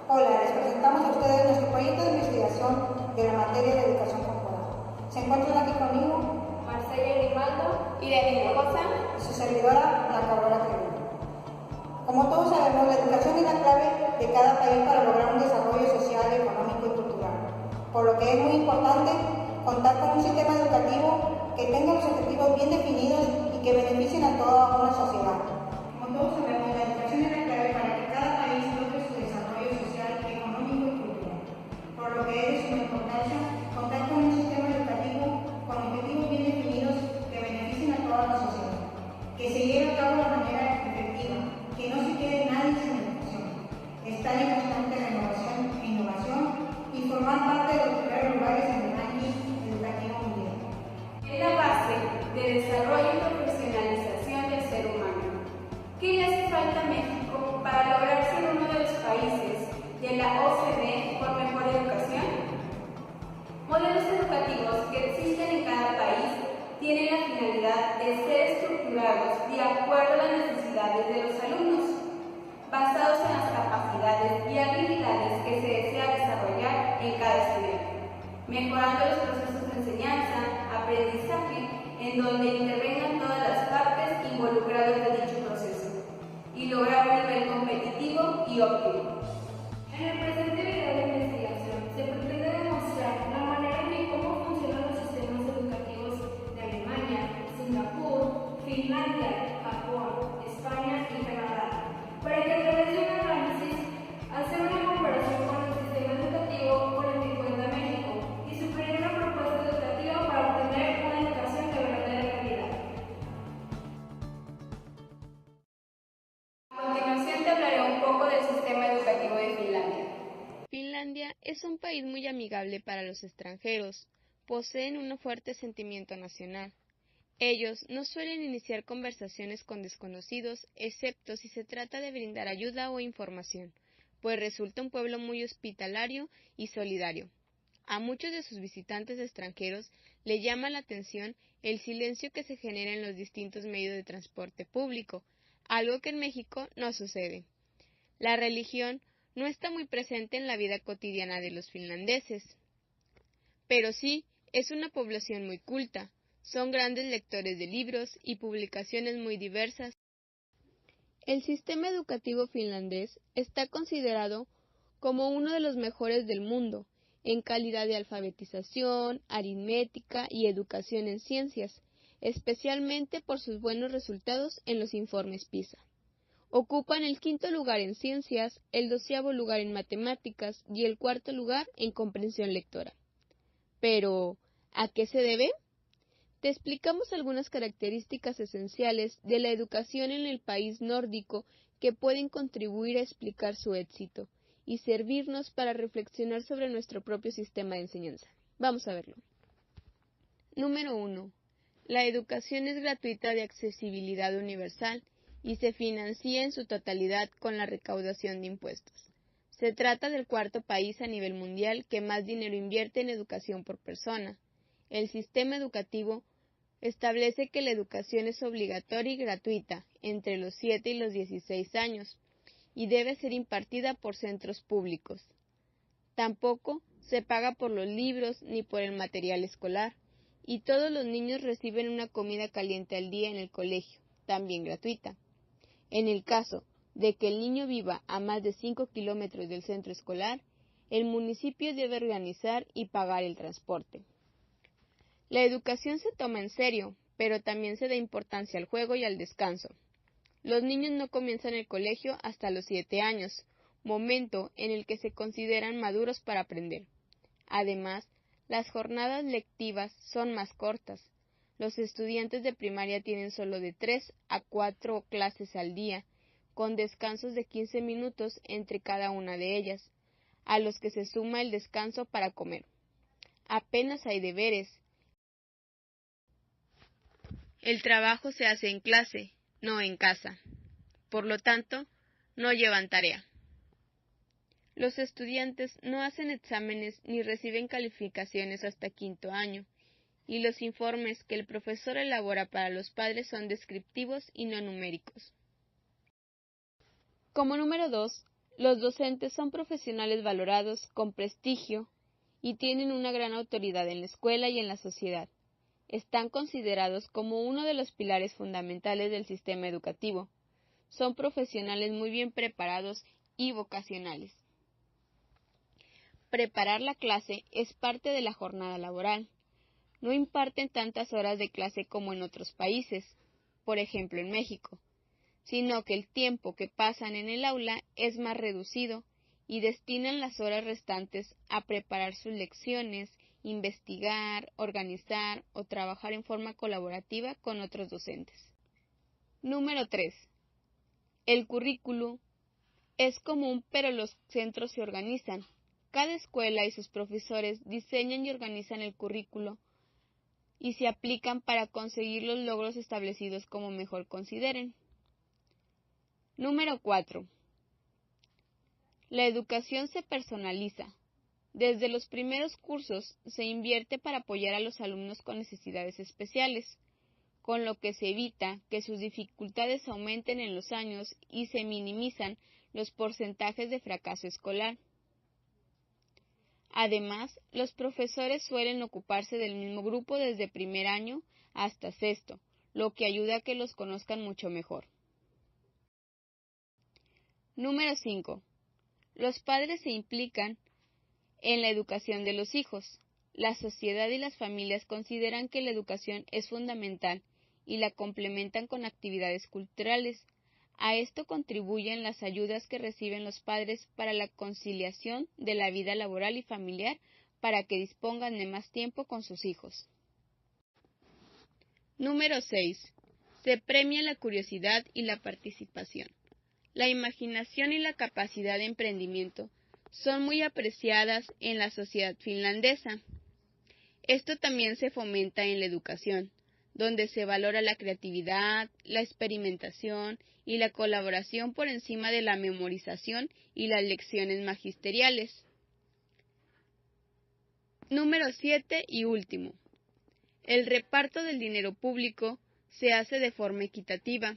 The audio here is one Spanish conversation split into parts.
Hola, les presentamos a ustedes nuestro proyecto de investigación de la materia de educación corporal. Se encuentran aquí conmigo Marcela Grimaldo y Daniela Cosa y su servidora, la Cabrera Treviño. Como todos sabemos, la educación es la clave de cada país para lograr un desarrollo social, económico y cultural, por lo que es muy importante contar con un sistema educativo que tenga los objetivos bien definidos y que beneficien a toda una sociedad. Como todos sabemos, la educación es la clave para que cada país logre su desarrollo social, económico y cultural, por lo que es de suma importancia contar con un sistema educativo con objetivos bien definidos que beneficien a toda la sociedad, que se lleve a cabo de manera efectiva, que no se quede nadie sin educación, estar en constante renovación e innovación y formar parte de los primeros lugares en el ranking educativo mundial. es la base de desarrollo y profesionalización del ser humano. ¿Qué le hace falta a México para lograr ser uno de los países de la OCDE por mejor educación? Modelos educativos que existen en cada país tienen la finalidad de ser estructurados de acuerdo a las necesidades de los alumnos, basados en las capacidades y habilidades que se desea desarrollar en cada estudiante, mejorando los procesos de enseñanza, aprendizaje, en donde intervengan todas las partes involucradas de dicho proceso y lograr un nivel competitivo y óptimo. En el presente video de investigación se pretende demostrar la manera en cómo funcionan los sistemas educativos de Alemania, Singapur, Finlandia, Japón, España y Canadá, para que a través de un análisis hacer una comparación con el sistema educativo con el que cuenta México y sugerir una propuesta educativa para obtener una educación de verdadera calidad. A continuación te hablaré un poco del sistema educativo de Finlandia. Finlandia es un país muy amigable para los extranjeros, poseen un fuerte sentimiento nacional. Ellos no suelen iniciar conversaciones con desconocidos, excepto si se trata de brindar ayuda o información, pues resulta un pueblo muy hospitalario y solidario. A muchos de sus visitantes extranjeros le llama la atención el silencio que se genera en los distintos medios de transporte público, algo que en México no sucede. La religión no está muy presente en la vida cotidiana de los finlandeses, pero sí es una población muy culta, son grandes lectores de libros y publicaciones muy diversas. El sistema educativo finlandés está considerado como uno de los mejores del mundo, en calidad de alfabetización, aritmética y educación en ciencias, especialmente por sus buenos resultados en los informes PISA. Ocupan el 5º lugar en ciencias, el 12º lugar en matemáticas y el 4º lugar en comprensión lectora. Pero, ¿a qué se debe? Te explicamos algunas características esenciales de la educación en el país nórdico que pueden contribuir a explicar su éxito y servirnos para reflexionar sobre nuestro propio sistema de enseñanza. Vamos a verlo. Número 1. La educación es gratuita de accesibilidad universal y se financia en su totalidad con la recaudación de impuestos. Se trata del 4º país a nivel mundial que más dinero invierte en educación por persona. El sistema educativo establece que la educación es obligatoria y gratuita entre los 7 y los 16 años y debe ser impartida por centros públicos. Tampoco se paga por los libros ni por el material escolar, y todos los niños reciben una comida caliente al día en el colegio, también gratuita. En el caso de que el niño viva a más de 5 kilómetros del centro escolar, el municipio debe organizar y pagar el transporte. La educación se toma en serio, pero también se da importancia al juego y al descanso. Los niños no comienzan el colegio hasta los 7 años, momento en el que se consideran maduros para aprender. Además, las jornadas lectivas son más cortas. Los estudiantes de primaria tienen solo de 3 a 4 clases al día, con descansos de 15 minutos entre cada una de ellas, a los que se suma el descanso para comer. Apenas hay deberes. El trabajo se hace en clase, no en casa. Por lo tanto, no llevan tarea. Los estudiantes no hacen exámenes ni reciben calificaciones hasta 5º año, y los informes que el profesor elabora para los padres son descriptivos y no numéricos. Como número 2, Los docentes son profesionales valorados, con prestigio, y tienen una gran autoridad en la escuela y en la sociedad. Están considerados como uno de los pilares fundamentales del sistema educativo. Son profesionales muy bien preparados y vocacionales. Preparar la clase es parte de la jornada laboral. No imparten tantas horas de clase como en otros países, por ejemplo en México, sino que el tiempo que pasan en el aula es más reducido y destinan las horas restantes a preparar sus lecciones, investigar, organizar o trabajar en forma colaborativa con otros docentes. Número 3. El currículo es común, pero los centros se organizan. Cada escuela y sus profesores diseñan y organizan el currículo y se aplican para conseguir los logros establecidos como mejor consideren. Número 4. La educación se personaliza. Desde los primeros cursos se invierte para apoyar a los alumnos con necesidades especiales, con lo que se evita que sus dificultades aumenten en los años y se minimizan los porcentajes de fracaso escolar. Además, los profesores suelen ocuparse del mismo grupo desde primer año hasta sexto, lo que ayuda a que los conozcan mucho mejor. Número 5. Los padres se implican en la educación de los hijos. La sociedad y las familias consideran que la educación es fundamental y la complementan con actividades culturales. A esto contribuyen las ayudas que reciben los padres para la conciliación de la vida laboral y familiar para que dispongan de más tiempo con sus hijos. Número 6. Se premia la curiosidad y la participación. La imaginación y la capacidad de emprendimiento son muy apreciadas en la sociedad finlandesa. Esto también se fomenta en la educación, donde se valora la creatividad, la experimentación y la colaboración por encima de la memorización y las lecciones magisteriales. Número 7 y último. El reparto del dinero público se hace de forma equitativa.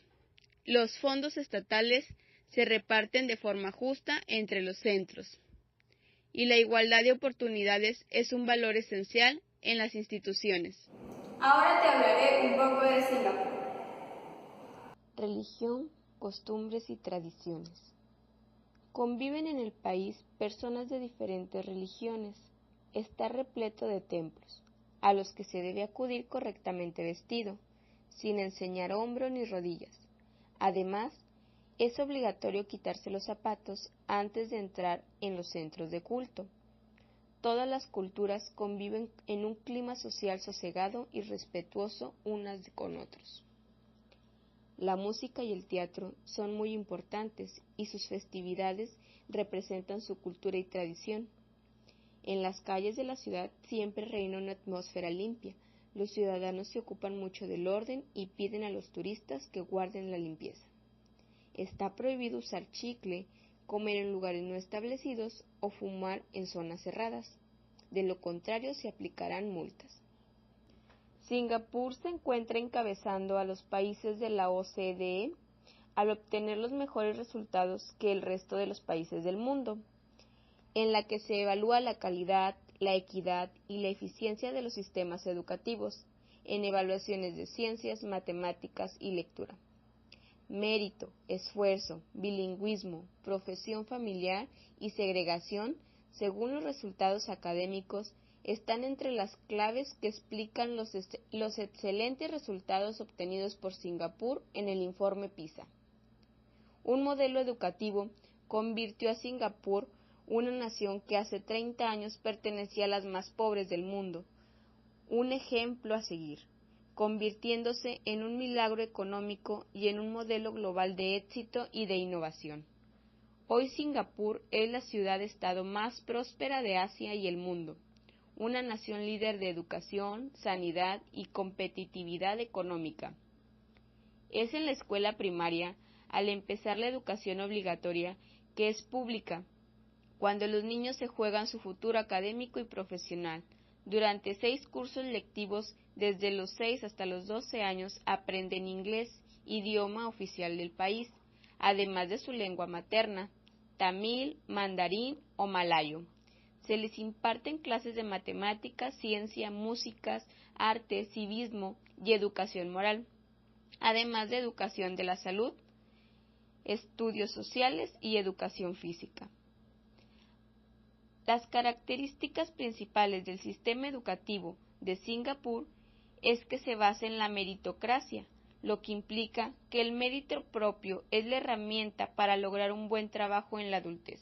Los fondos estatales se reparten de forma justa entre los centros. Y la igualdad de oportunidades es un valor esencial en las instituciones. Ahora te hablaré un poco de Singapur. Religión, costumbres y tradiciones. Conviven en el país personas de diferentes religiones. Está repleto de templos, a los que se debe acudir correctamente vestido, sin enseñar hombro ni rodillas. Además, es obligatorio quitarse los zapatos antes de entrar en los centros de culto. Todas las culturas conviven en un clima social sosegado y respetuoso unas con otros. La música y el teatro son muy importantes y sus festividades representan su cultura y tradición. En las calles de la ciudad siempre reina una atmósfera limpia. Los ciudadanos se ocupan mucho del orden y piden a los turistas que guarden la limpieza. Está prohibido usar chicle, comer en lugares no establecidos o fumar en zonas cerradas. De lo contrario se aplicarán multas. Singapur se encuentra encabezando a los países de la OCDE al obtener los mejores resultados que el resto de los países del mundo, en la que se evalúa la calidad, la equidad y la eficiencia de los sistemas educativos, en evaluaciones de ciencias, matemáticas y lectura. Mérito, esfuerzo, bilingüismo, profesión familiar y segregación, según los resultados académicos, están entre las claves que explican los excelentes resultados obtenidos por Singapur en el informe PISA. Un modelo educativo convirtió a Singapur una nación que hace 30 años pertenecía a las más pobres del mundo, un ejemplo a seguir, convirtiéndose en un milagro económico y en un modelo global de éxito y de innovación. Hoy Singapur es la ciudad-estado más próspera de Asia y el mundo, una nación líder de educación, sanidad y competitividad económica. Es en la escuela primaria, al empezar la educación obligatoria, que es pública, cuando los niños se juegan su futuro académico y profesional. Durante 6 cursos lectivos, desde los 6 hasta los 12 años, aprenden inglés, idioma oficial del país, además de su lengua materna. tamil, mandarín o malayo. Se les imparten clases de matemáticas, ciencia, músicas, arte, civismo y educación moral, además de educación de la salud, estudios sociales y educación física. Las características principales del sistema educativo de Singapur es que se basa en la meritocracia, lo que implica que el mérito propio es la herramienta para lograr un buen trabajo en la adultez.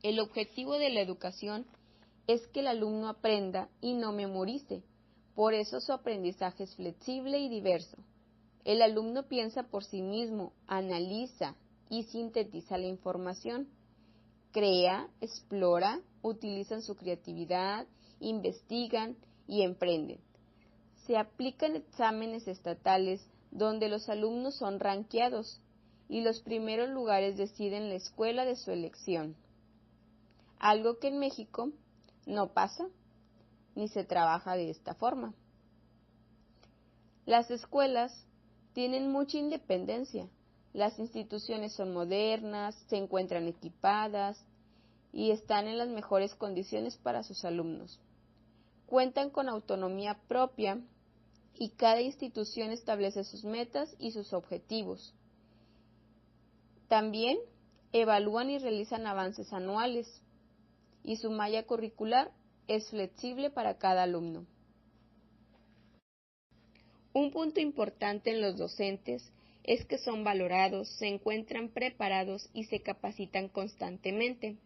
El objetivo de la educación es que el alumno aprenda y no memorice, por eso su aprendizaje es flexible y diverso. El alumno piensa por sí mismo, analiza y sintetiza la información, crea, explora, utilizan su creatividad, investigan y emprenden. Se aplican exámenes estatales donde los alumnos son ranqueados y los primeros lugares deciden la escuela de su elección. Algo que en México no pasa ni se trabaja de esta forma. Las escuelas tienen mucha independencia. Las instituciones son modernas, se encuentran equipadas y están en las mejores condiciones para sus alumnos. Cuentan con autonomía propia y cada institución establece sus metas y sus objetivos. También evalúan y realizan avances anuales y su malla curricular es flexible para cada alumno. Un punto importante en los docentes es que son valorados, se encuentran preparados y se capacitan constantemente.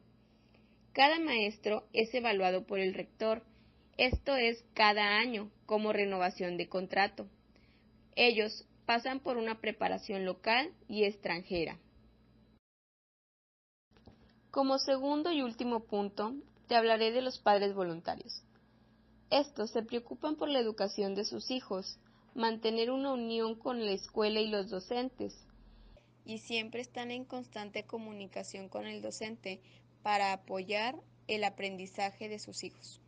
Cada maestro es evaluado por el rector, esto es cada año como renovación de contrato. Ellos pasan por una preparación local y extranjera. Como segundo y último punto, te hablaré de los padres voluntarios. Estos se preocupan por la educación de sus hijos, mantener una unión con la escuela y los docentes, y siempre están en constante comunicación con el docente para apoyar el aprendizaje de sus hijos.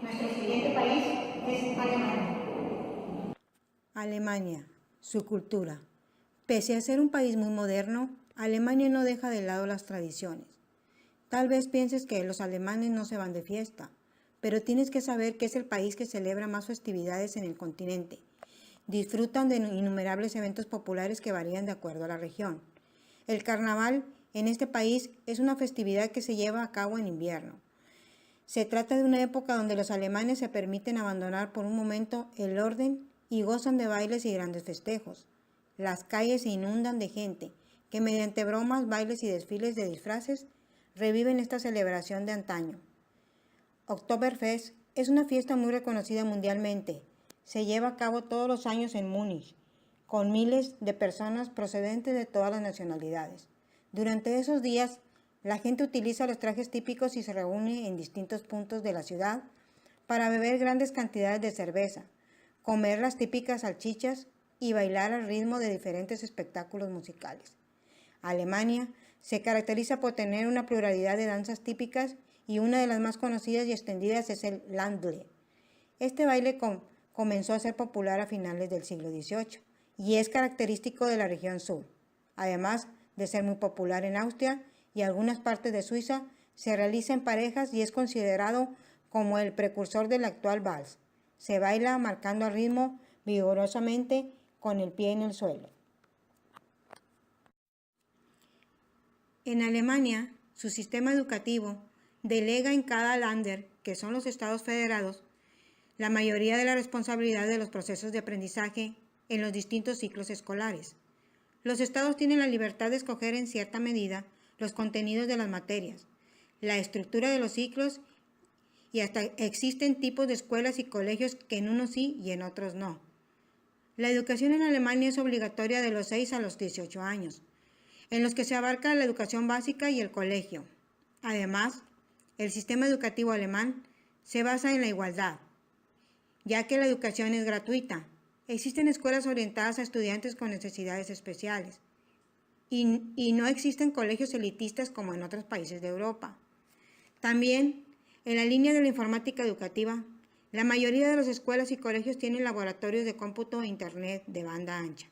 Nuestro siguiente país es Alemania. Alemania, su cultura. Pese a ser un país muy moderno, Alemania no deja de lado las tradiciones. Tal vez pienses que los alemanes no se van de fiesta, pero tienes que saber que es el país que celebra más festividades en el continente. Disfrutan de innumerables eventos populares que varían de acuerdo a la región. El carnaval en este país es una festividad que se lleva a cabo en invierno. Se trata de una época donde los alemanes se permiten abandonar por un momento el orden y gozan de bailes y grandes festejos. Las calles se inundan de gente que mediante bromas, bailes y desfiles de disfraces reviven esta celebración de antaño. Oktoberfest es una fiesta muy reconocida mundialmente. Se lleva a cabo todos los años en Múnich, con miles de personas procedentes de todas las nacionalidades. Durante esos días, la gente utiliza los trajes típicos y se reúne en distintos puntos de la ciudad para beber grandes cantidades de cerveza, comer las típicas salchichas y bailar al ritmo de diferentes espectáculos musicales. Alemania se caracteriza por tener una pluralidad de danzas típicas y una de las más conocidas y extendidas es el Ländle. Este baile comenzó a ser popular a finales del siglo XVIII y es característico de la región sur. Además de ser muy popular en Austria y algunas partes de Suiza, se realiza en parejas y es considerado como el precursor del actual vals. Se baila marcando el ritmo vigorosamente con el pie en el suelo. En Alemania, su sistema educativo delega en cada Länder, que son los estados federados, la mayoría de la responsabilidad de los procesos de aprendizaje en los distintos ciclos escolares. Los estados tienen la libertad de escoger en cierta medida los contenidos de las materias, la estructura de los ciclos y hasta existen tipos de escuelas y colegios que en unos sí y en otros no. La educación en Alemania es obligatoria de los 6 a los 18 años, en los que se abarca la educación básica y el colegio. Además, el sistema educativo alemán se basa en la igualdad, ya que la educación es gratuita. Existen escuelas orientadas a estudiantes con necesidades especiales y no existen colegios elitistas como en otros países de Europa. También, en la línea de la informática educativa, la mayoría de las escuelas y colegios tienen laboratorios de cómputo e internet de banda ancha.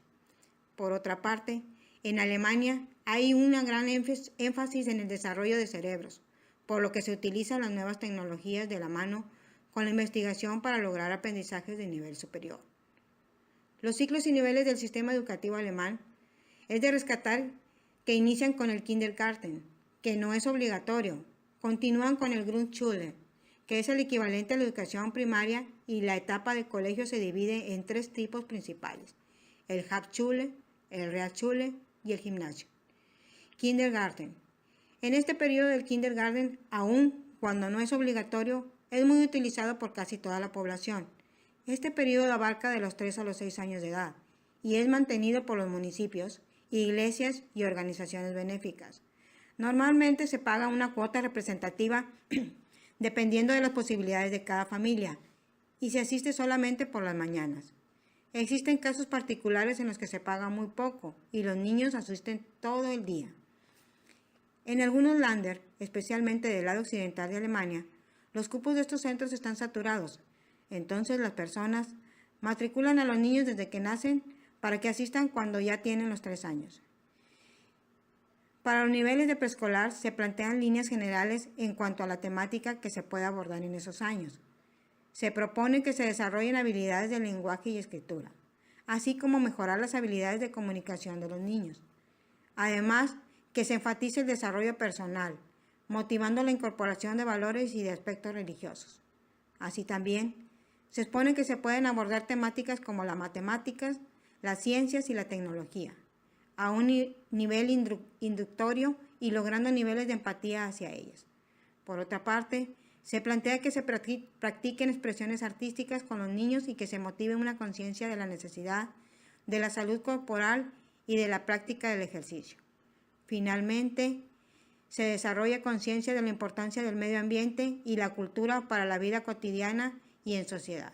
Por otra parte, En Alemania hay un gran énfasis en el desarrollo de cerebros, por lo que se utilizan las nuevas tecnologías de la mano con la investigación para lograr aprendizajes de nivel superior. Los ciclos y niveles del sistema educativo alemán es de rescatar que inician con el Kindergarten, que no es obligatorio, continúan con el Grundschule, que es el equivalente a la educación primaria, y la etapa de colegio se divide en 3 tipos principales: el Hauptschule, el Realschule y el Gymnasium. Kindergarten. En este periodo del Kindergarten, aun cuando no es obligatorio, es muy utilizado por casi toda la población. Este periodo abarca de los 3 a los 6 años de edad y es mantenido por los municipios, iglesias y organizaciones benéficas. Normalmente se paga una cuota representativa dependiendo de las posibilidades de cada familia y se asiste solamente por las mañanas. Existen casos particulares en los que se paga muy poco y los niños asisten todo el día. En algunos Länder, especialmente del lado occidental de Alemania, los cupos de estos centros están saturados. Entonces las personas matriculan a los niños desde que nacen para que asistan cuando ya tienen los 3 años. Para los niveles de preescolar se plantean líneas generales en cuanto a la temática que se puede abordar en esos años. Se propone que se desarrollen habilidades de lenguaje y escritura, así como mejorar las habilidades de comunicación de los niños. Además, que se enfatice el desarrollo personal, motivando la incorporación de valores y de aspectos religiosos. Así también, se expone que se pueden abordar temáticas como las matemáticas, las ciencias y la tecnología, a un nivel inductorio y logrando niveles de empatía hacia ellas. Por otra parte, se plantea que se practiquen expresiones artísticas con los niños y que se motive una conciencia de la necesidad de la salud corporal y de la práctica del ejercicio. Finalmente, se desarrolla conciencia de la importancia del medio ambiente y la cultura para la vida cotidiana y en sociedad.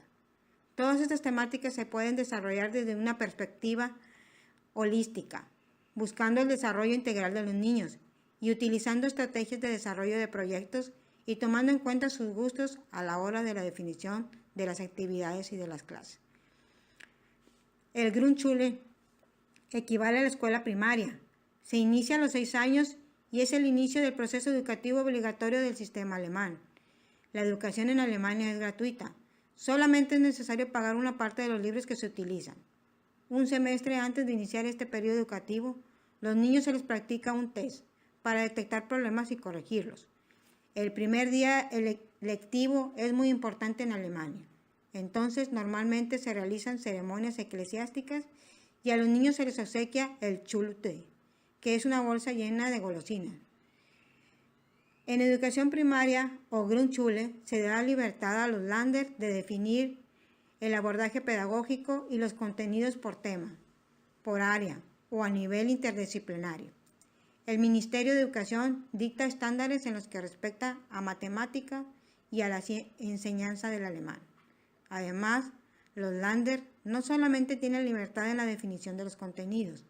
Todas estas temáticas se pueden desarrollar desde una perspectiva holística, buscando el desarrollo integral de los niños y utilizando estrategias de desarrollo de proyectos y tomando en cuenta sus gustos a la hora de la definición de las actividades y de las clases. El Grundschule equivale a la escuela primaria. Se inicia a los 6 años y es el inicio del proceso educativo obligatorio del sistema alemán. La educación en Alemania es gratuita. Solamente es necesario pagar una parte de los libros que se utilizan. Un semestre antes de iniciar este periodo educativo, los niños se les practica un test para detectar problemas y corregirlos. El primer día lectivo es muy importante en Alemania. Entonces, normalmente se realizan ceremonias eclesiásticas y a los niños se les obsequia el Schultee, que es una bolsa llena de golosinas. En educación primaria o Grundschule se da libertad a los Länder de definir el abordaje pedagógico y los contenidos por tema, por área o a nivel interdisciplinario. El Ministerio de Educación dicta estándares en los que respecta a matemática y a la enseñanza del alemán. Además, los Länder no solamente tienen libertad en la definición de los contenidos,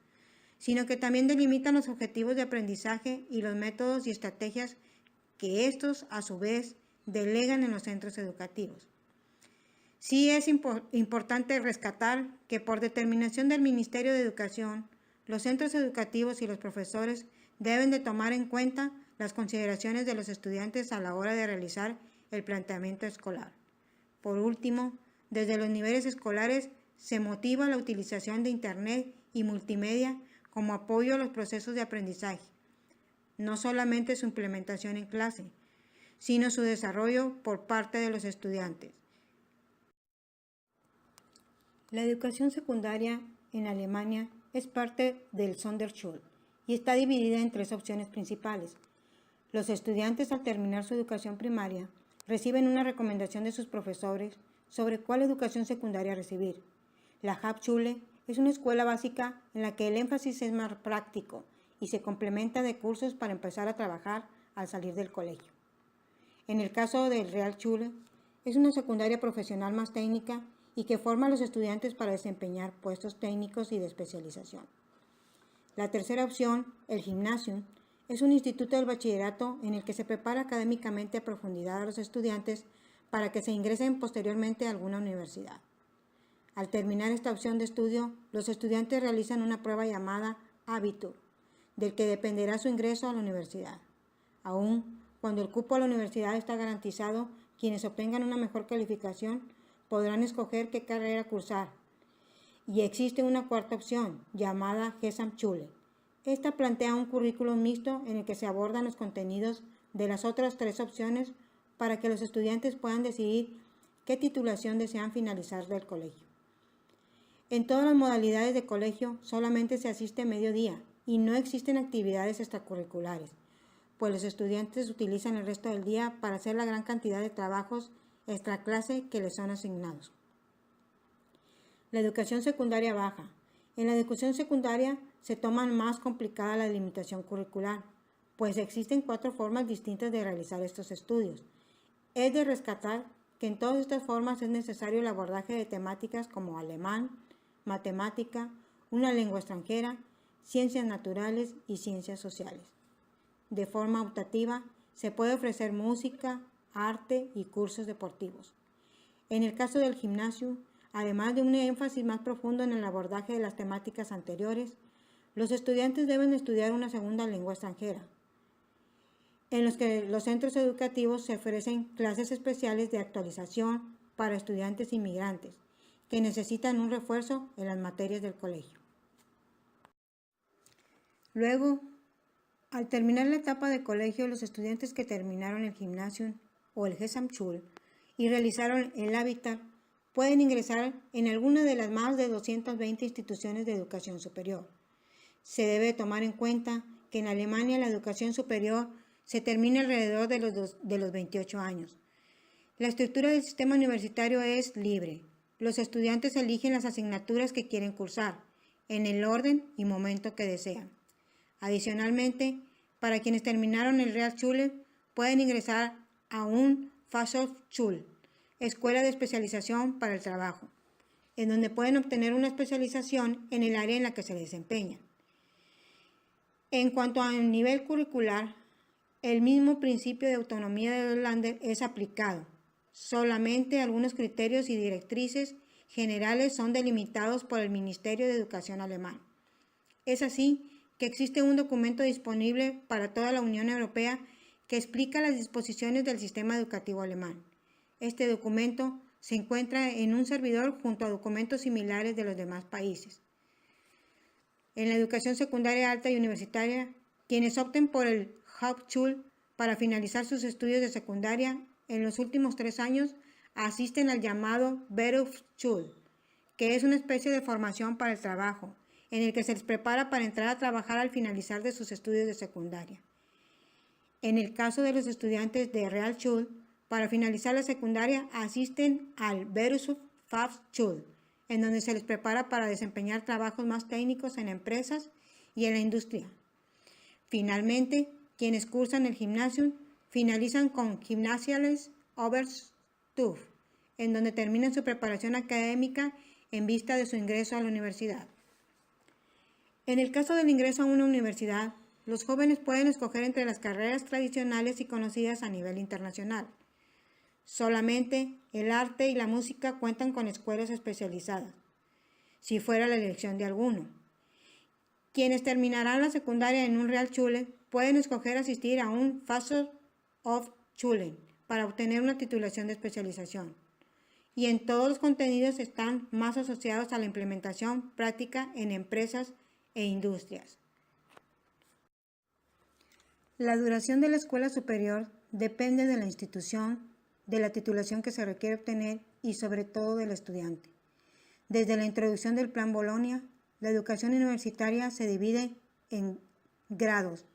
sino que también delimitan los objetivos de aprendizaje y los métodos y estrategias que estos, a su vez, delegan en los centros educativos. Sí es importante rescatar que por determinación del Ministerio de Educación, los centros educativos y los profesores deben de tomar en cuenta las consideraciones de los estudiantes a la hora de realizar el planteamiento escolar. Por último, desde los niveles escolares se motiva la utilización de Internet y multimedia como apoyo a los procesos de aprendizaje, no solamente su implementación en clase, sino su desarrollo por parte de los estudiantes. La educación secundaria en Alemania es parte del Sonderschule y está dividida en 3 opciones principales. Los estudiantes, al terminar su educación primaria, reciben una recomendación de sus profesores sobre cuál educación secundaria recibir. La Hauptschule es una escuela básica en la que el énfasis es más práctico y se complementa de cursos para empezar a trabajar al salir del colegio. En el caso del Realschule, es una secundaria profesional más técnica y que forma a los estudiantes para desempeñar puestos técnicos y de especialización. La tercera opción, el Gymnasium, es un instituto del bachillerato en el que se prepara académicamente a profundidad a los estudiantes para que se ingresen posteriormente a alguna universidad. Al terminar esta opción de estudio, los estudiantes realizan una prueba llamada Abitur, del que dependerá su ingreso a la universidad. Aún cuando el cupo a la universidad está garantizado, quienes obtengan una mejor calificación podrán escoger qué carrera cursar. Y existe una cuarta opción, llamada Gesamtschule. Esta plantea un currículum mixto en el que se abordan los contenidos de las otras tres opciones para que los estudiantes puedan decidir qué titulación desean finalizar del colegio. En todas las modalidades de colegio solamente se asiste mediodía y no existen actividades extracurriculares, pues los estudiantes utilizan el resto del día para hacer la gran cantidad de trabajos extraclase que les son asignados. La educación secundaria baja. En la educación secundaria se toma más complicada la limitación curricular, pues existen 4 formas distintas de realizar estos estudios. Es de rescatar que en todas estas formas es necesario el abordaje de temáticas como alemán, matemática, una lengua extranjera, ciencias naturales y ciencias sociales. De forma optativa, se puede ofrecer música, arte y cursos deportivos. En el caso del gimnasio, además de un énfasis más profundo en el abordaje de las temáticas anteriores, los estudiantes deben estudiar una segunda lengua extranjera, en los que los centros educativos se ofrecen clases especiales de actualización para estudiantes inmigrantes que necesitan un refuerzo en las materias del colegio. Luego, al terminar la etapa de colegio, los estudiantes que terminaron el Gymnasium o el Gesamtschule y realizaron el Abitur pueden ingresar en alguna de las más de 220 instituciones de educación superior. Se debe tomar en cuenta que en Alemania la educación superior se termina alrededor de los 28 años. La estructura del sistema universitario es libre. Los estudiantes eligen las asignaturas que quieren cursar, en el orden y momento que desean. Adicionalmente, para quienes terminaron el Realschule, pueden ingresar a un Fachhochschule, escuela de especialización para el trabajo, en donde pueden obtener una especialización en el área en la que se desempeñan. En cuanto al nivel curricular, el mismo principio de autonomía de los Länder es aplicado. Solamente algunos criterios y directrices generales son delimitados por el Ministerio de Educación alemán. Es así que existe un documento disponible para toda la Unión Europea que explica las disposiciones del sistema educativo alemán. Este documento se encuentra en un servidor junto a documentos similares de los demás países. En la educación secundaria alta y universitaria, quienes opten por el Hauptschule para finalizar sus estudios de secundaria en los últimos 3 años asisten al llamado Berufsschule, que es una especie de formación para el trabajo, en el que se les prepara para entrar a trabajar al finalizar de sus estudios de secundaria. En el caso de los estudiantes de Realschule, para finalizar la secundaria asisten al Berufsfachschule, en donde se les prepara para desempeñar trabajos más técnicos en empresas y en la industria. Finalmente, quienes cursan el Gymnasium finalizan con Gymnasiales Oberstufe, en donde terminan su preparación académica en vista de su ingreso a la universidad. En el caso del ingreso a una universidad, los jóvenes pueden escoger entre las carreras tradicionales y conocidas a nivel internacional. Solamente el arte y la música cuentan con escuelas especializadas, si fuera la elección de alguno. Quienes terminarán la secundaria en un Realschule pueden escoger asistir a un Fachhochschule para obtener una titulación de especialización. Y en todos los contenidos están más asociados a la implementación práctica en empresas e industrias. La duración de la escuela superior depende de la institución, de la titulación que se requiere obtener y sobre todo del estudiante. Desde la introducción del Plan Bolonia, la educación universitaria se divide en grados,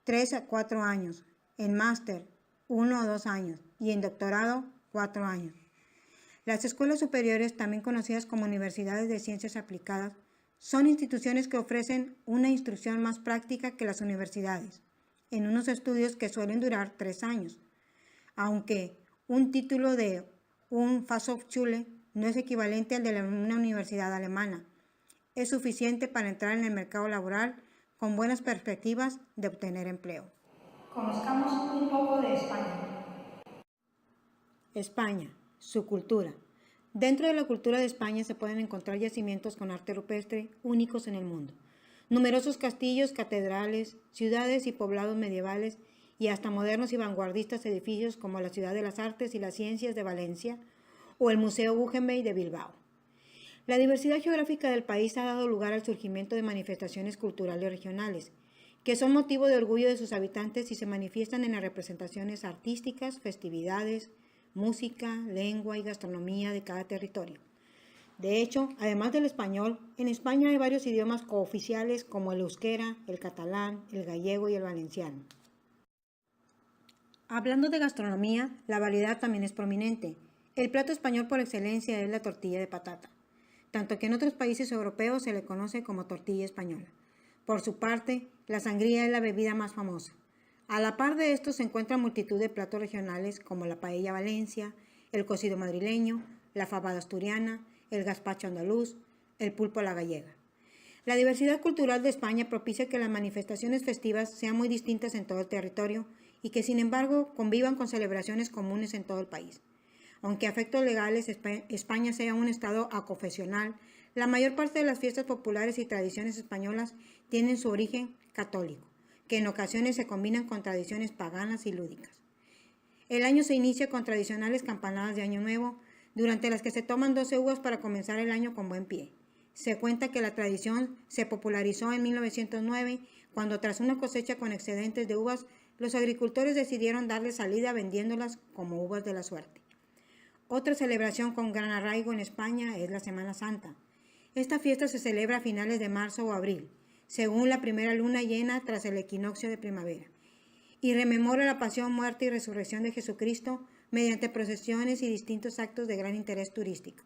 3 a 4 años, en máster, 1 o 2 años y en doctorado, 4 años. Las escuelas superiores, también conocidas como universidades de ciencias aplicadas, son instituciones que ofrecen una instrucción más práctica que las universidades, en unos estudios que suelen durar 3 años, aunque un título de un Fachhochschule no es equivalente al de una universidad alemana. Es suficiente para entrar en el mercado laboral con buenas perspectivas de obtener empleo. Conozcamos un poco de España. España, su cultura. Dentro de la cultura de España se pueden encontrar yacimientos con arte rupestre únicos en el mundo. Numerosos castillos, catedrales, ciudades y poblados medievales y hasta modernos y vanguardistas edificios como la Ciudad de las Artes y las Ciencias de Valencia o el Museo Guggenheim de Bilbao. La diversidad geográfica del país ha dado lugar al surgimiento de manifestaciones culturales regionales, que son motivo de orgullo de sus habitantes y se manifiestan en las representaciones artísticas, festividades, música, lengua y gastronomía de cada territorio. De hecho, además del español, en España hay varios idiomas cooficiales como el euskera, el catalán, el gallego y el valenciano. Hablando de gastronomía, la variedad también es prominente. El plato español por excelencia es la tortilla de patata, tanto que en otros países europeos se le conoce como tortilla española. Por su parte, la sangría es la bebida más famosa. A la par de esto se encuentran multitud de platos regionales como la paella Valencia, el cocido madrileño, la fabada asturiana, el gazpacho andaluz, el pulpo a la gallega. La diversidad cultural de España propicia que las manifestaciones festivas sean muy distintas en todo el territorio y que sin embargo convivan con celebraciones comunes en todo el país. Aunque a efectos legales España sea un estado aconfesional, la mayor parte de las fiestas populares y tradiciones españolas tienen su origen católico, que en ocasiones se combinan con tradiciones paganas y lúdicas. El año se inicia con tradicionales campanadas de Año Nuevo, durante las que se toman 12 uvas para comenzar el año con buen pie. Se cuenta que la tradición se popularizó en 1909, cuando tras una cosecha con excedentes de uvas, los agricultores decidieron darle salida vendiéndolas como uvas de la suerte. Otra celebración con gran arraigo en España es la Semana Santa. Esta fiesta se celebra a finales de marzo o abril, según la primera luna llena tras el equinoccio de primavera, y rememora la pasión, muerte y resurrección de Jesucristo mediante procesiones y distintos actos de gran interés turístico.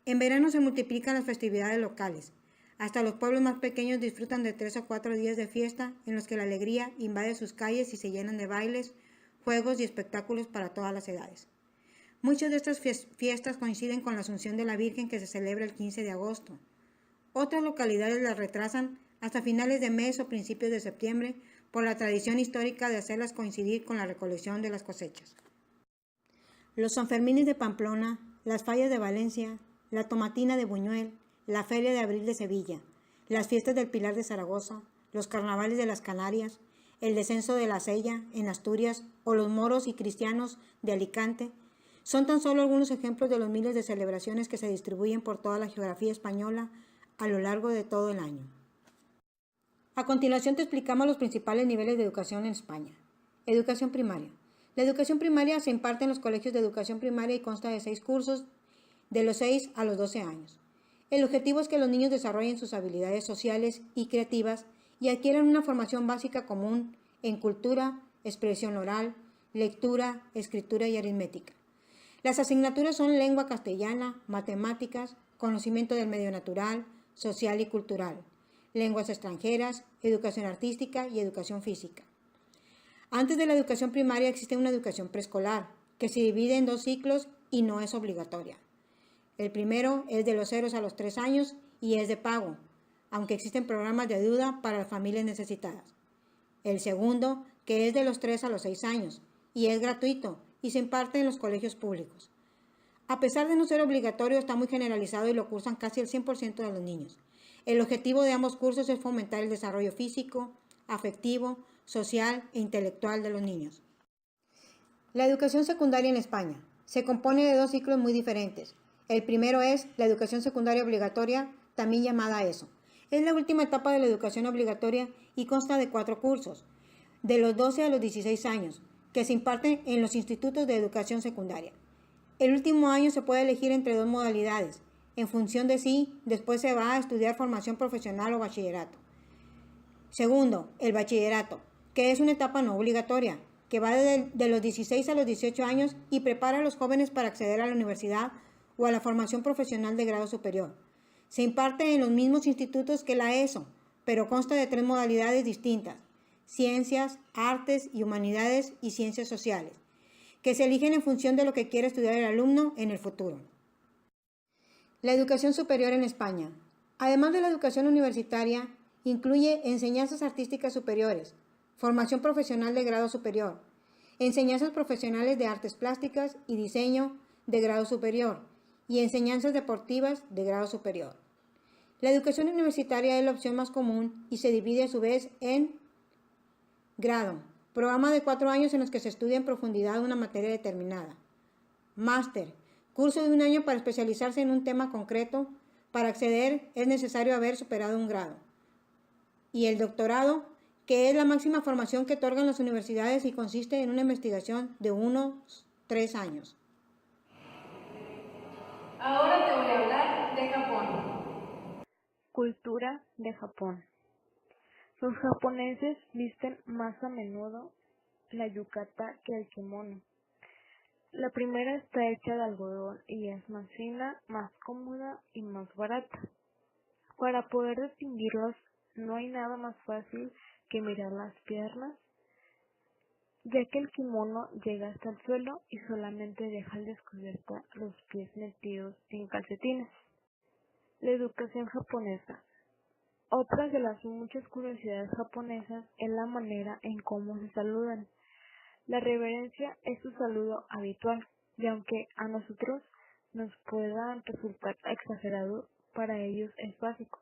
En verano se multiplican las festividades locales. Hasta los pueblos más pequeños disfrutan de 3 o 4 días de fiesta en los que la alegría invade sus calles y se llenan de bailes, juegos y espectáculos para todas las edades. Muchas de estas fiestas coinciden con la Asunción de la Virgen que se celebra el 15 de agosto. Otras localidades las retrasan hasta finales de mes o principios de septiembre por la tradición histórica de hacerlas coincidir con la recolección de las cosechas. Los Sanfermines de Pamplona, las Fallas de Valencia, la Tomatina de Buñuel, la Feria de Abril de Sevilla, las Fiestas del Pilar de Zaragoza, los Carnavales de las Canarias, el Descenso de la Sella en Asturias o los Moros y Cristianos de Alicante son tan solo algunos ejemplos de los miles de celebraciones que se distribuyen por toda la geografía española a lo largo de todo el año. A continuación te explicamos los principales niveles de educación en España. Educación primaria. La educación primaria se imparte en los colegios de educación primaria y consta de 6 cursos, de los 6 a los 12 años. El objetivo es que los niños desarrollen sus habilidades sociales y creativas y adquieran una formación básica común en cultura, expresión oral, lectura, escritura y aritmética. Las asignaturas son lengua castellana, matemáticas, conocimiento del medio natural, social y cultural, lenguas extranjeras, educación artística y educación física. Antes de la educación primaria existe una educación preescolar, que se divide en 2 ciclos y no es obligatoria. El primero es de los 0 a los 3 años y es de pago, aunque existen programas de ayuda para las familias necesitadas. El segundo, que es de los 3 a los 6 años y es gratuito y se imparte en los colegios públicos. A pesar de no ser obligatorio, está muy generalizado y lo cursan casi el 100% de los niños. El objetivo de ambos cursos es fomentar el desarrollo físico, afectivo, social e intelectual de los niños. La educación secundaria en España se compone de 2 ciclos muy diferentes. El primero es la educación secundaria obligatoria, también llamada ESO. Es la última etapa de la educación obligatoria y consta de 4 cursos, de los 12 a los 16 años, que se imparten en los institutos de educación secundaria. El último año se puede elegir entre 2 modalidades. En función de si después se va a estudiar formación profesional o bachillerato. Segundo, el bachillerato, que es una etapa no obligatoria, que va de los 16 a los 18 años y prepara a los jóvenes para acceder a la universidad o a la formación profesional de grado superior. Se imparte en los mismos institutos que la ESO, pero consta de 3 modalidades distintas: ciencias, artes y humanidades y ciencias sociales, que se eligen en función de lo que quiere estudiar el alumno en el futuro. La educación superior en España, además de la educación universitaria, incluye enseñanzas artísticas superiores, formación profesional de grado superior, enseñanzas profesionales de artes plásticas y diseño de grado superior y enseñanzas deportivas de grado superior. La educación universitaria es la opción más común y se divide a su vez en grado, programa de 4 años en los que se estudia en profundidad una materia determinada. Máster, curso de 1 año para especializarse en un tema concreto. Para acceder es necesario haber superado un grado. Y el doctorado, que es la máxima formación que otorgan las universidades y consiste en una investigación de unos 3 años. Ahora te voy a hablar de Japón. Cultura de Japón. Los japoneses visten más a menudo la yukata que el kimono. La primera está hecha de algodón y es más fina, más cómoda y más barata. Para poder distinguirlos, no hay nada más fácil que mirar las piernas, ya que el kimono llega hasta el suelo y solamente deja al descubierto los pies metidos en calcetines. La educación japonesa. Otra de las muchas curiosidades japonesas es la manera en cómo se saludan. La reverencia es su saludo habitual, y aunque a nosotros nos pueda resultar exagerado, para ellos es básico.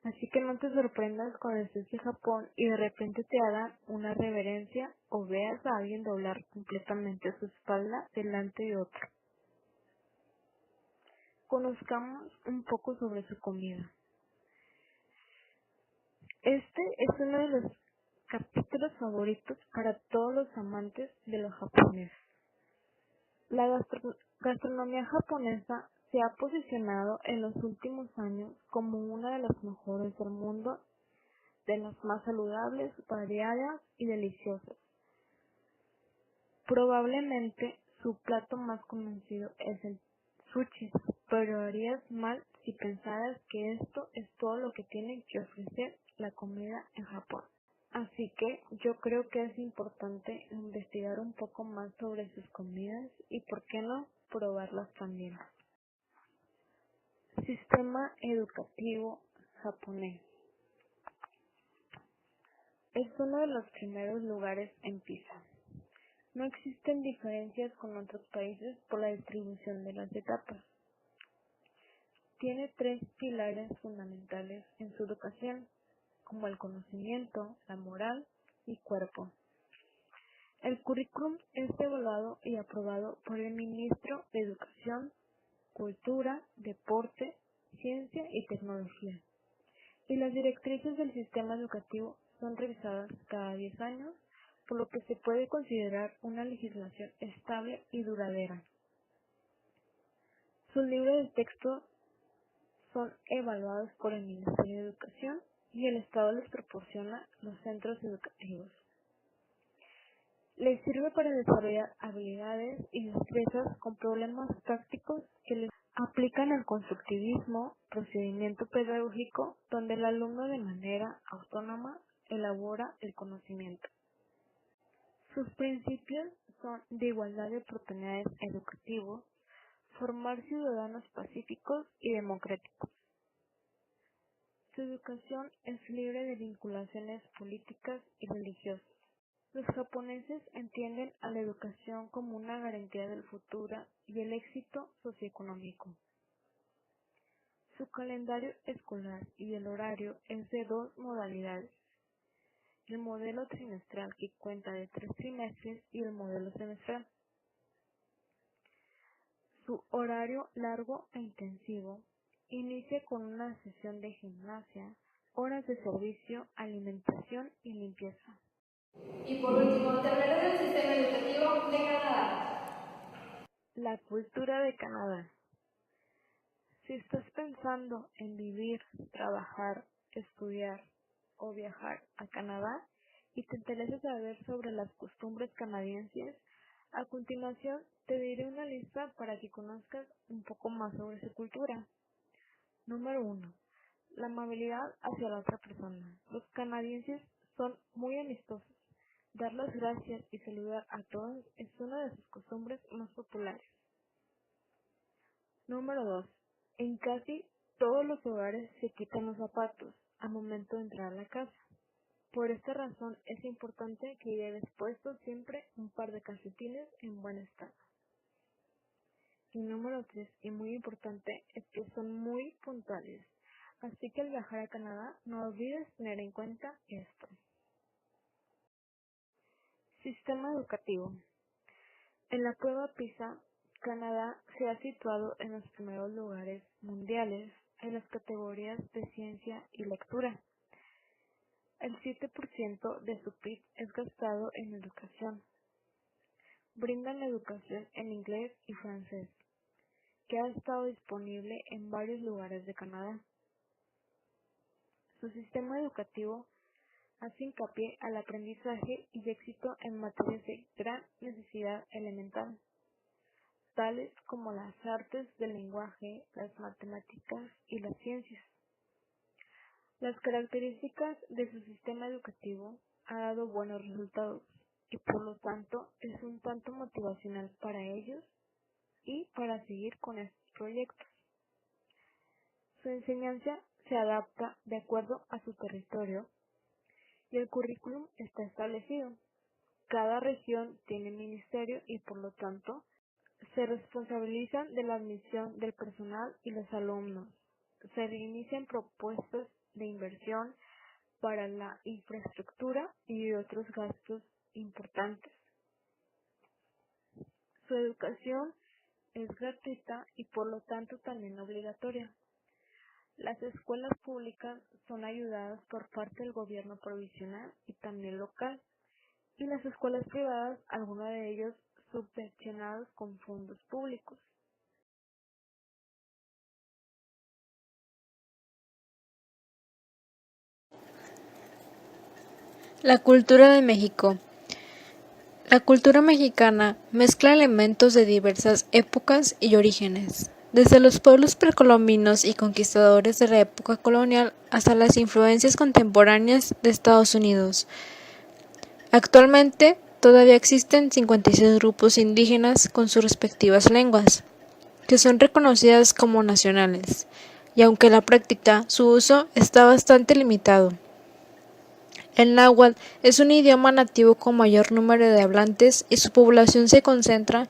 Así que no te sorprendas cuando estés en Japón y de repente te hagan una reverencia o veas a alguien doblar completamente su espalda delante de otro. Conozcamos un poco sobre su comida. Este es uno de los capítulos favoritos para todos los amantes de lo japonés. La gastronomía japonesa se ha posicionado en los últimos años como una de las mejores del mundo, de las más saludables, variadas y deliciosas. Probablemente su plato más conocido es el sushi, pero harías mal si pensaras que esto es todo lo que tiene que ofrecer la comida en Japón. Así que yo creo que es importante investigar un poco más sobre sus comidas y, por qué no, probarlas también. Sistema educativo japonés. Es uno de los primeros lugares en PISA. No existen diferencias con otros países por la distribución de las etapas. Tiene 3 pilares fundamentales en su educación, como el conocimiento, la moral y cuerpo. El currículum es evaluado y aprobado por el Ministro de Educación, Cultura, Deporte, Ciencia y Tecnología. Y las directrices del sistema educativo son revisadas cada 10 años, por lo que se puede considerar una legislación estable y duradera. Sus libros de texto son evaluados por el Ministerio de Educación y el Estado les proporciona los centros educativos. Les sirve para desarrollar habilidades y destrezas con problemas prácticos que les aplican el constructivismo, procedimiento pedagógico, donde el alumno de manera autónoma elabora el conocimiento. Sus principios son de igualdad de oportunidades educativos, formar ciudadanos pacíficos y democráticos. Su educación es libre de vinculaciones políticas y religiosas. Los japoneses entienden a la educación como una garantía del futuro y el éxito socioeconómico. Su calendario escolar y el horario es de 2 modalidades: el modelo trimestral, que cuenta de 3 trimestres, y el modelo semestral. Su horario largo e intensivo inicia con una sesión de gimnasia, horas de servicio, alimentación y limpieza. Y por último, te hablaré del sistema educativo de Canadá. La cultura de Canadá. Si estás pensando en vivir, trabajar, estudiar o viajar a Canadá y te interesa saber sobre las costumbres canadienses, a continuación te diré una lista para que conozcas un poco más sobre su cultura. Número 1. La amabilidad hacia la otra persona. Los canadienses son muy amistosos. Dar las gracias y saludar a todos es una de sus costumbres más populares. Número 2. En casi todos los hogares se quitan los zapatos al momento de entrar a la casa. Por esta razón es importante que lleves puesto siempre un par de calcetines en buen estado. Y número 3, y muy importante, es que son muy puntuales. Así que al viajar a Canadá no olvides tener en cuenta esto. Sistema educativo. En la prueba PISA, Canadá se ha situado en los primeros lugares mundiales en las categorías de ciencia y lectura. El 7% de su PIB es gastado en educación. Brindan la educación en inglés y francés, que ha estado disponible en varios lugares de Canadá. Su sistema educativo hace hincapié al aprendizaje y éxito en materias de gran necesidad elemental, tales como las artes del lenguaje, las matemáticas y las ciencias. Las características de su sistema educativo ha dado buenos resultados y por lo tanto es un tanto motivacional para ellos y para seguir con estos proyectos. Su enseñanza se adapta de acuerdo a su territorio y el currículum está establecido. Cada región tiene ministerio y por lo tanto se responsabilizan de la admisión del personal y los alumnos. Se reinician propuestas de inversión para la infraestructura y otros gastos importantes. Su educación es gratuita y por lo tanto también obligatoria. Las escuelas públicas son ayudadas por parte del gobierno provincial y también local, y las escuelas privadas, algunos de ellos subvencionados con fondos públicos. La cultura de México. La cultura mexicana mezcla elementos de diversas épocas y orígenes, desde los pueblos precolombinos y conquistadores de la época colonial hasta las influencias contemporáneas de Estados Unidos. Actualmente, todavía existen 56 grupos indígenas con sus respectivas lenguas, que son reconocidas como nacionales, y aunque en la práctica su uso está bastante limitado. El náhuatl es un idioma nativo con mayor número de hablantes y su población se concentra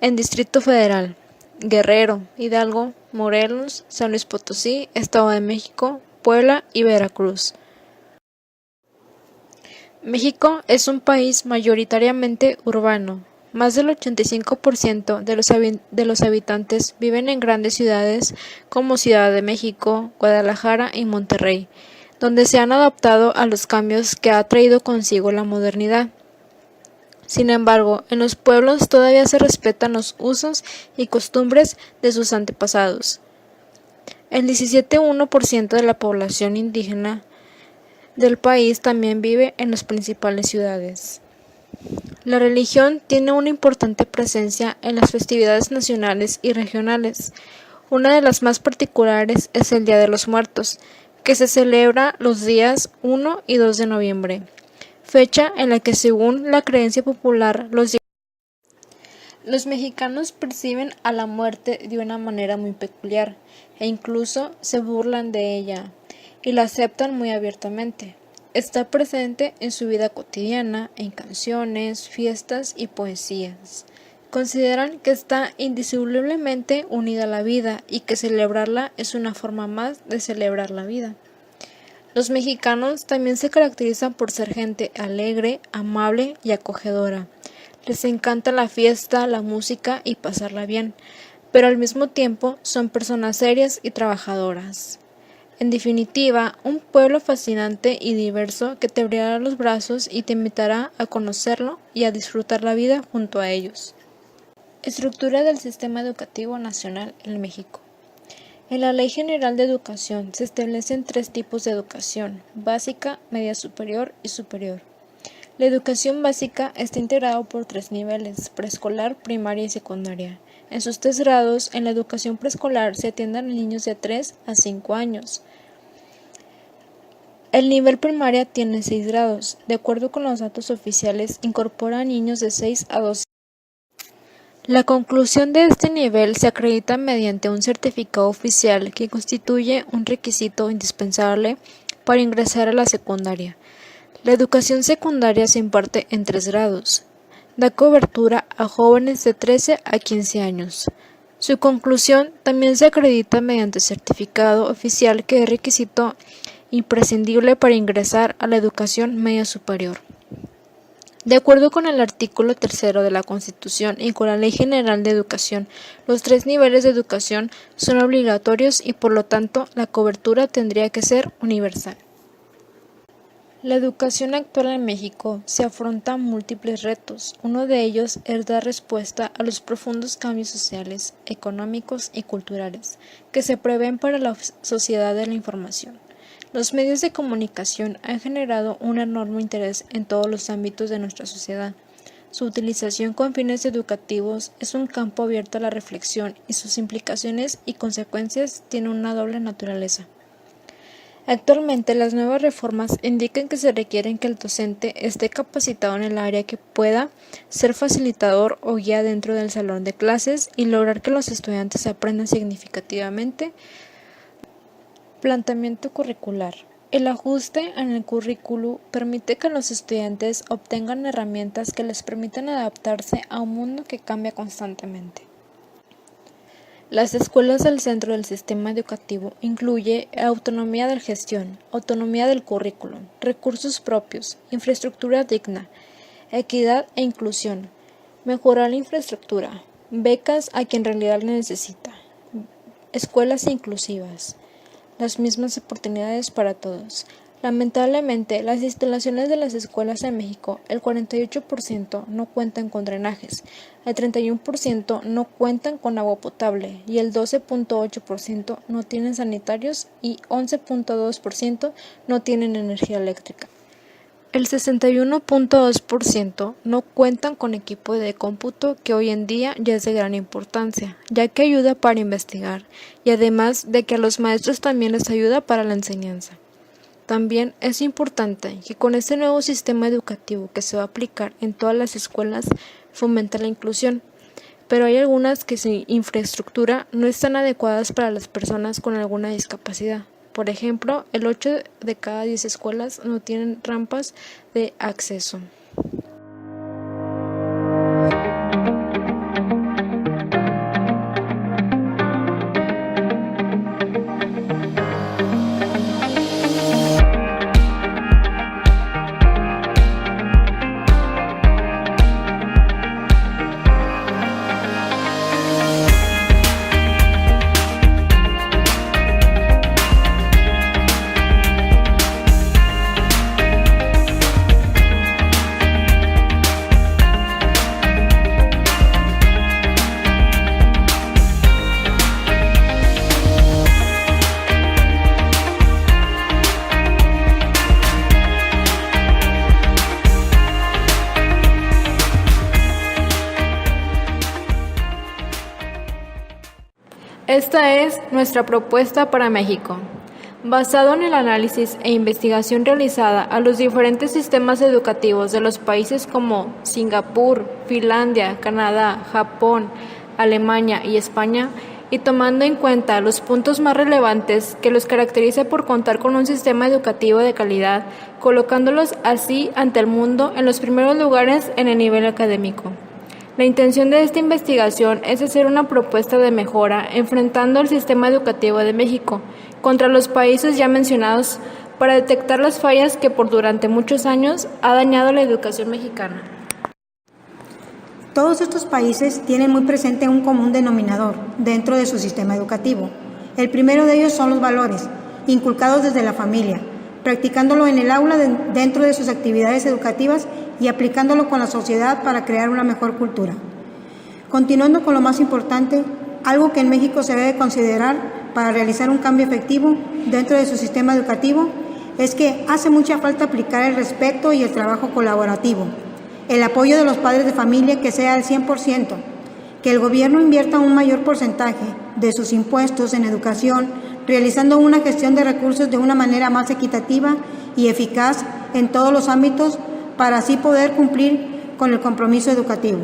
en Distrito Federal, Guerrero, Hidalgo, Morelos, San Luis Potosí, Estado de México, Puebla y Veracruz. México es un país mayoritariamente urbano. Más del 85% de los habitantes viven en grandes ciudades como Ciudad de México, Guadalajara y Monterrey, donde se han adaptado a los cambios que ha traído consigo la modernidad. Sin embargo, en los pueblos todavía se respetan los usos y costumbres de sus antepasados. El 17,1% de la población indígena del país también vive en las principales ciudades. La religión tiene una importante presencia en las festividades nacionales y regionales. Una de las más particulares es el Día de los Muertos, que se celebra los días 1 y 2 de noviembre, fecha en la que según la creencia popular los mexicanos perciben a la muerte de una manera muy peculiar e incluso se burlan de ella y la aceptan muy abiertamente. Está presente en su vida cotidiana, en canciones, fiestas y poesías. Consideran que está indisolublemente unida a la vida y que celebrarla es una forma más de celebrar la vida. Los mexicanos también se caracterizan por ser gente alegre, amable y acogedora. Les encanta la fiesta, la música y pasarla bien, pero al mismo tiempo son personas serias y trabajadoras. En definitiva, un pueblo fascinante y diverso que te abrirá los brazos y te invitará a conocerlo y a disfrutar la vida junto a ellos. Estructura del Sistema Educativo Nacional en México. En la Ley General de Educación se establecen 3 tipos de educación: básica, media superior y superior. La educación básica está integrada por 3 niveles: preescolar, primaria y secundaria. En sus 3 grados, en la educación preescolar se atienden a niños de 3 a 5 años. El nivel primaria tiene 6 grados. De acuerdo con los datos oficiales, incorpora a niños de 6 a 12. La conclusión de este nivel se acredita mediante un certificado oficial que constituye un requisito indispensable para ingresar a la secundaria. La educación secundaria se imparte en 3 grados. Da cobertura a jóvenes de 13 a 15 años. Su conclusión también se acredita mediante certificado oficial que es requisito imprescindible para ingresar a la educación media superior. De acuerdo con el artículo 3 de la Constitución y con la Ley General de Educación, los 3 niveles de educación son obligatorios y por lo tanto la cobertura tendría que ser universal. La educación actual en México se afronta a múltiples retos. Uno de ellos es dar respuesta a los profundos cambios sociales, económicos y culturales que se prevén para la sociedad de la información. Los medios de comunicación han generado un enorme interés en todos los ámbitos de nuestra sociedad. Su utilización con fines educativos es un campo abierto a la reflexión y sus implicaciones y consecuencias tienen una doble naturaleza. Actualmente, las nuevas reformas indican que se requiere que el docente esté capacitado en el área que pueda ser facilitador o guía dentro del salón de clases y lograr que los estudiantes aprendan significativamente. Planteamiento curricular. El ajuste en el currículo permite que los estudiantes obtengan herramientas que les permitan adaptarse a un mundo que cambia constantemente. Las escuelas al centro del sistema educativo incluye autonomía de gestión, autonomía del currículo, recursos propios, infraestructura digna, equidad e inclusión, mejorar la infraestructura, becas a quien en realidad la necesita, escuelas inclusivas, las mismas oportunidades para todos. Lamentablemente, las instalaciones de las escuelas en México, el 48% no cuentan con drenajes, el 31% no cuentan con agua potable y el 12.8% no tienen sanitarios y 11.2% no tienen energía eléctrica. El 61.2% no cuentan con equipo de cómputo que hoy en día ya es de gran importancia, ya que ayuda para investigar y además de que a los maestros también les ayuda para la enseñanza. También es importante que con este nuevo sistema educativo que se va a aplicar en todas las escuelas fomente la inclusión, pero hay algunas que sin infraestructura no están adecuadas para las personas con alguna discapacidad. Por ejemplo, el 8 de cada 10 escuelas no tienen rampas de acceso. Esta es nuestra propuesta para México. Basado en el análisis e investigación realizada a los diferentes sistemas educativos de los países como Singapur, Finlandia, Canadá, Japón, Alemania y España, y tomando en cuenta los puntos más relevantes que los caracteriza por contar con un sistema educativo de calidad, colocándolos así ante el mundo en los primeros lugares en el nivel académico. La intención de esta investigación es hacer una propuesta de mejora enfrentando el sistema educativo de México contra los países ya mencionados para detectar las fallas que durante muchos años ha dañado la educación mexicana. Todos estos países tienen muy presente un común denominador dentro de su sistema educativo. El primero de ellos son los valores, inculcados desde la familia, practicándolo en el aula dentro de sus actividades educativas y aplicándolo con la sociedad para crear una mejor cultura. Continuando con lo más importante, algo que en México se debe considerar para realizar un cambio efectivo dentro de su sistema educativo es que hace mucha falta aplicar el respeto y el trabajo colaborativo, el apoyo de los padres de familia que sea al 100%, que el gobierno invierta un mayor porcentaje de sus impuestos en educación, realizando una gestión de recursos de una manera más equitativa y eficaz en todos los ámbitos para así poder cumplir con el compromiso educativo.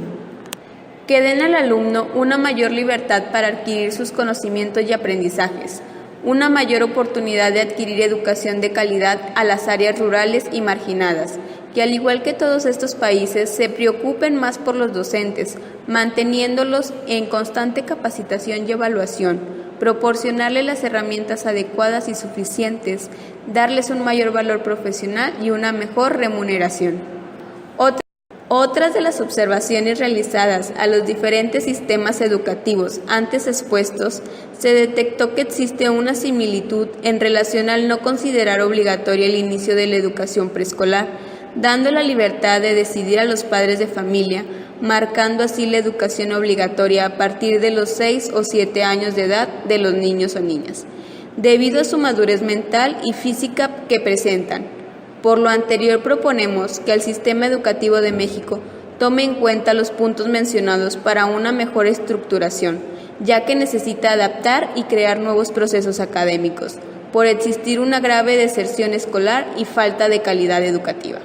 Que den al alumno una mayor libertad para adquirir sus conocimientos y aprendizajes, una mayor oportunidad de adquirir educación de calidad a las áreas rurales y marginadas, que al igual que todos estos países se preocupen más por los docentes, manteniéndolos en constante capacitación y evaluación, proporcionarles las herramientas adecuadas y suficientes, darles un mayor valor profesional y una mejor remuneración. Otras de las observaciones realizadas a los diferentes sistemas educativos antes expuestos, se detectó que existe una similitud en relación al no considerar obligatorio el inicio de la educación preescolar, dando la libertad de decidir a los padres de familia, marcando así la educación obligatoria a partir de los 6 o 7 años de edad de los niños o niñas, debido a su madurez mental y física que presentan. Por lo anterior, proponemos que el Sistema Educativo de México tome en cuenta los puntos mencionados para una mejor estructuración, ya que necesita adaptar y crear nuevos procesos académicos, por existir una grave deserción escolar y falta de calidad educativa.